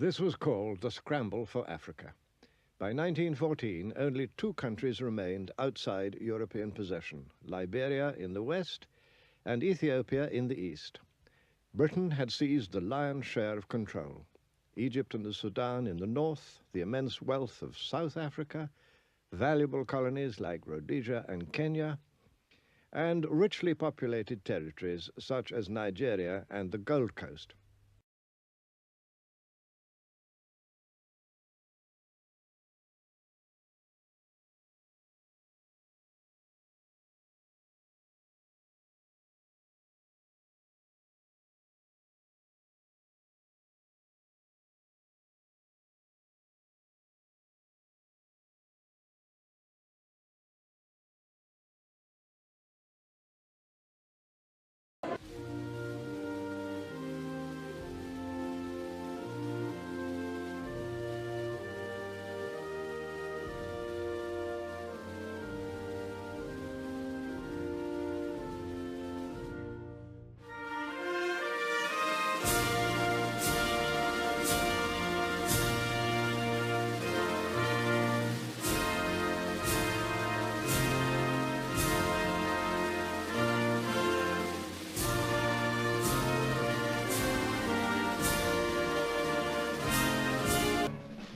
This was called the Scramble for Africa. By 1914, only two countries remained outside European possession, Liberia in the west and Ethiopia in the east. Britain had seized the lion's share of control. Egypt and the Sudan in the north, the immense wealth of South Africa, valuable colonies like Rhodesia and Kenya, and richly populated territories such as Nigeria and the Gold Coast.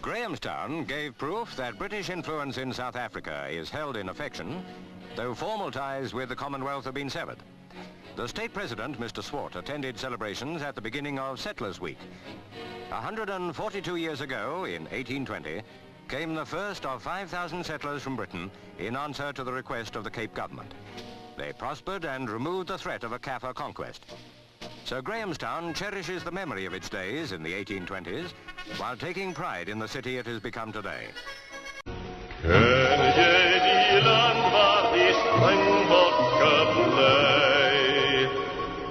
Grahamstown gave proof that British influence in South Africa is held in affection, though formal ties with the Commonwealth have been severed. The state president, Mr. Swart, attended celebrations at the beginning of Settlers' Week. 142 years ago, in 1820, came the first of 5,000 settlers from Britain in answer to the request of the Cape government. They prospered and removed the threat of a Kaffir conquest. So Grahamstown cherishes the memory of its days in the 1820s, while taking pride in the city it has become today.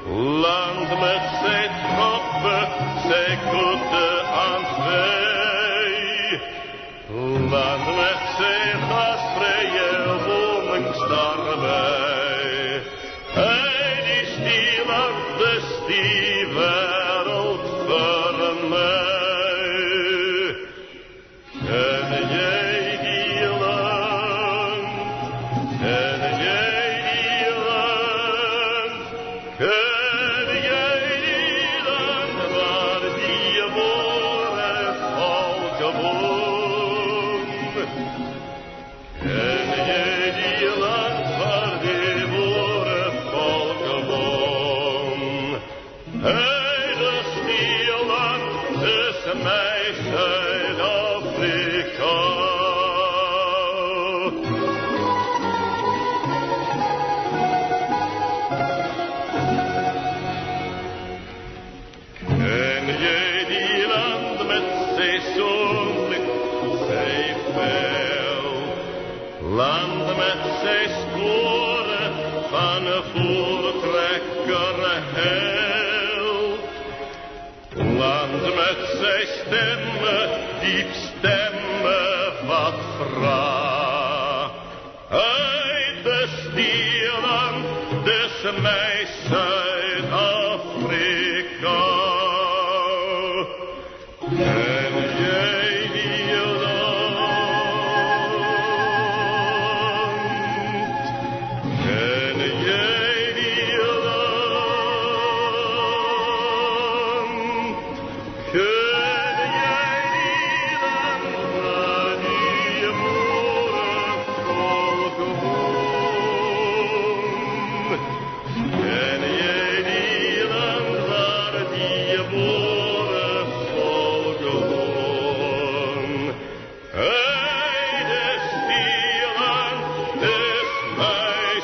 Land met zijn troppen, zij koekte aan twee. Land met zijn gastvrije woningsdaarbij. Hij is die land, dus die wereld voor mij. Ken jij die land? Ken jij die land? Ken jij die land waar die boeren volken woont? Ken jij die land waar die boeren volken woont? Hey, dus die land is mij Zuid-Afrika. Ken jij die land met seizoenlijk, zij veel? Land met zij sporen van een voortrekker held. Land met zij stemmen, diep stemmen wat vraag. Uit de stieland, dus mij Zuid-Afrika. Ken jij die land? Ken jij die land? Ken jij die land waar die boeren volken woont? Ken jij die land waar die boeren volken woont? Hey, dus die land is mij